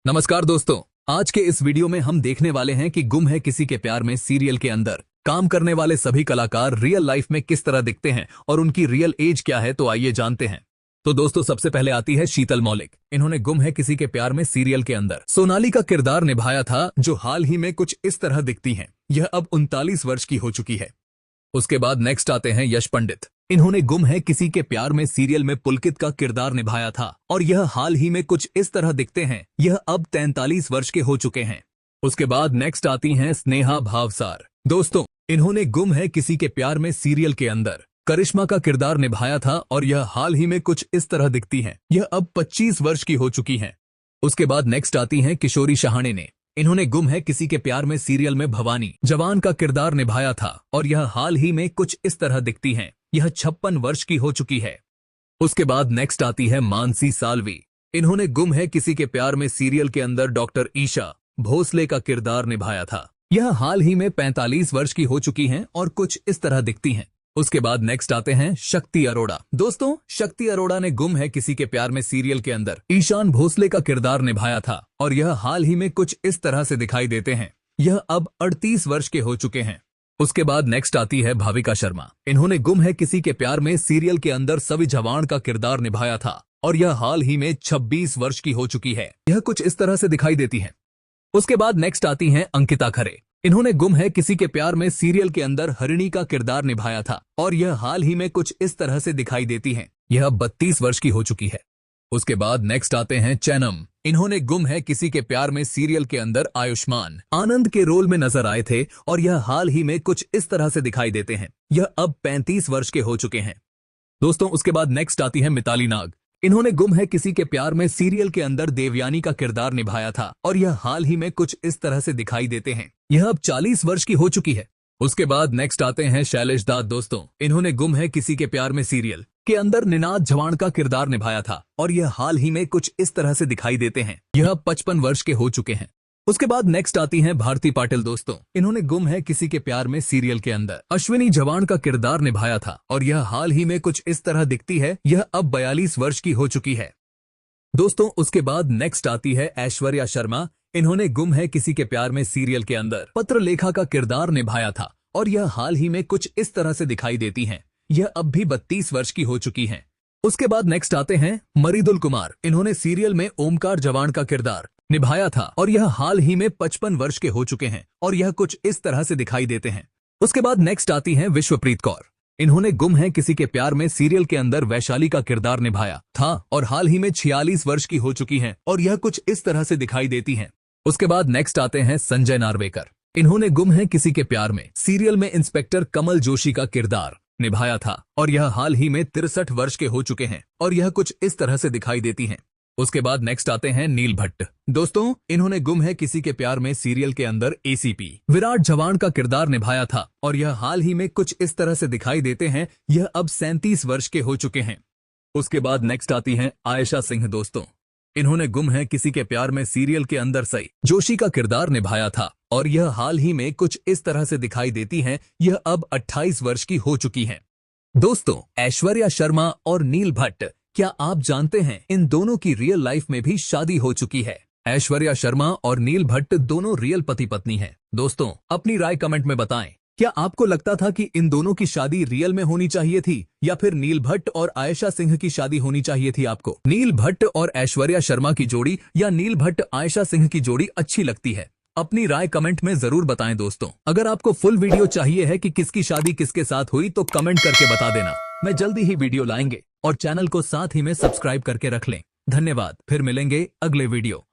नमस्कार दोस्तों। आज के इस वीडियो में हम देखने वाले हैं कि गुम है किसी के प्यार में सीरियल के अंदर काम करने वाले सभी कलाकार रियल लाइफ में किस तरह दिखते हैं और उनकी रियल एज क्या है। तो आइए जानते हैं। तो दोस्तों, सबसे पहले आती है शीतल मौलिक। इन्होंने गुम है किसी के प्यार में सीरियल के अंदर सोनाली का किरदार निभाया था, जो हाल ही में कुछ इस तरह दिखती हैं। यह अब 39 वर्ष की हो चुकी है। उसके बाद नेक्स्ट आते हैं यश पंडित। इन्होंने गुम है किसी के प्यार में सीरियल में पुलकित का किरदार निभाया था और यह हाल ही में कुछ इस तरह दिखते हैं। यह अब 43 वर्ष के हो चुके हैं। उसके बाद नेक्स्ट आती हैं स्नेहा भावसार। दोस्तों, इन्होंने गुम है किसी के प्यार में सीरियल के अंदर करिश्मा का किरदार निभाया था और यह हाल ही में कुछ इस तरह दिखती हैं। यह अब 25 वर्ष की हो चुकी हैं। उसके बाद नेक्स्ट आती हैं किशोरी शहाणे ने। इन्होंने गुम है किसी के प्यार में सीरियल में भवानी जवान का किरदार निभाया था और यह हाल ही में कुछ इस तरह दिखती हैं। यह 56 वर्ष की हो चुकी है। उसके बाद नेक्स्ट आती है मानसी साल्वी। इन्होंने गुम है किसी के प्यार में सीरियल के अंदर डॉक्टर ईशा भोसले का किरदार निभाया था। यह हाल ही में 45 वर्ष की हो चुकी हैं और कुछ इस तरह दिखती हैं। उसके बाद नेक्स्ट आते हैं शक्ति अरोड़ा। दोस्तों, शक्ति अरोड़ा ने गुम है किसी के प्यार में सीरियल के अंदर ईशान भोसले का किरदार निभाया था और यह हाल ही में कुछ इस तरह से दिखाई देते हैं। यह अब 38 वर्ष के हो चुके हैं। उसके बाद नेक्स्ट आती है भाविका शर्मा। इन्होंने गुम है किसी के प्यार में सीरियल के अंदर सवि जवान का किरदार निभाया था और यह हाल ही में 26 वर्ष की हो चुकी है। यह कुछ इस तरह से दिखाई देती है। उसके बाद नेक्स्ट आती हैं अंकिता खरे। इन्होंने गुम है किसी के प्यार में सीरियल के अंदर हरिणी का किरदार निभाया था और यह हाल ही में कुछ इस तरह से दिखाई देती हैं। यह 32 वर्ष की हो चुकी है। उसके बाद नेक्स्ट आते हैं चैनम। इन्होंने गुम है किसी के प्यार में सीरियल के अंदर आयुष्मान आनंद के रोल में नजर आए थे और यह हाल ही में कुछ इस तरह से दिखाई देते हैं। यह अब 35 वर्ष के हो चुके हैं। दोस्तों, उसके बाद नेक्स्ट आती है मिताली नाग। इन्होंने गुम है किसी के प्यार में सीरियल के अंदर देवयानी का किरदार निभाया था और यह हाल ही में कुछ इस तरह से दिखाई देते हैं। यह अब 40 वर्ष की हो चुकी है। उसके बाद नेक्स्ट आते हैं शैलेश दास। दोस्तों, इन्होंने गुम है किसी के प्यार में सीरियल के अंदर निनाद जवान का किरदार निभाया था और यह हाल ही में कुछ इस तरह से दिखाई देते हैं। यह 55 वर्ष के हो चुके हैं। उसके बाद नेक्स्ट आती हैं भारती पाटिल। दोस्तों, इन्होंने गुम है किसी के प्यार में सीरियल के अंदर अश्विनी जवान का किरदार निभाया था और यह हाल ही में कुछ इस तरह दिखती है। यह अब 42 वर्ष की हो चुकी है। दोस्तों, उसके बाद नेक्स्ट आती है ऐश्वर्या शर्मा। इन्होंने गुम है किसी के प्यार में सीरियल के अंदर पत्रलेखा का किरदार निभाया था और यह हाल ही में कुछ इस तरह से दिखाई देती हैं। यह अब भी 32 वर्ष की हो चुकी हैं। उसके बाद नेक्स्ट आते हैं मरीदुल कुमार। इन्होंने सीरियल में ओमकार जवान का किरदार निभाया था और यह हाल ही में 55 वर्ष के हो चुके हैं और यह कुछ इस तरह से दिखाई देते हैं। उसके बाद नेक्स्ट आती हैं विश्वप्रीत कौर। इन्होंने गुम है किसी के प्यार में सीरियल के अंदर वैशाली का किरदार निभाया था और हाल ही में 46 वर्ष की हो चुकी हैं और यह कुछ इस तरह से दिखाई देती हैं। उसके बाद नेक्स्ट आते हैं संजय नार्वेकर। इन्होंने गुम है किसी के प्यार में सीरियल में इंस्पेक्टर कमल जोशी का किरदार निभाया था और यह हाल ही में 63 वर्ष के हो चुके हैं और यह कुछ इस तरह से दिखाई देती हैं। उसके बाद नेक्स्ट आते हैं नील भट्ट। दोस्तों, इन्होंने गुम है किसी के प्यार में सीरियल के अंदर एसीपी विराट जवान का किरदार निभाया था और यह हाल ही में कुछ इस तरह से दिखाई देते हैं। यह अब 37 वर्ष के हो चुके हैं। उसके बाद नेक्स्ट आती हैं आयशा सिंह। दोस्तों, इन्होंने गुम है किसी के प्यार में सीरियल के अंदर सई जोशी का किरदार निभाया था और यह हाल ही में कुछ इस तरह से दिखाई देती हैं। यह अब 28 वर्ष की हो चुकी हैं। दोस्तों, ऐश्वर्या शर्मा और नील भट्ट, क्या आप जानते हैं इन दोनों की रियल लाइफ में भी शादी हो चुकी है। ऐश्वर्या शर्मा और नील भट्ट दोनों रियल पति पत्नी हैं। दोस्तों, अपनी राय कमेंट में बताएं। क्या आपको लगता था कि इन दोनों की शादी रियल में होनी चाहिए थी या फिर नील भट्ट और आयशा सिंह की शादी होनी चाहिए थी? आपको नील भट्ट और ऐश्वर्या शर्मा की जोड़ी या नील भट्ट आयशा सिंह की जोड़ी अच्छी लगती है? अपनी राय कमेंट में जरूर बताएं। दोस्तों, अगर आपको फुल वीडियो चाहिए है कि किसकी शादी किसके साथ हुई तो कमेंट करके बता देना। मैं जल्दी ही वीडियो लाएंगे और चैनल को साथ ही में सब्सक्राइब करके रख लें। धन्यवाद। फिर मिलेंगे अगले वीडियो।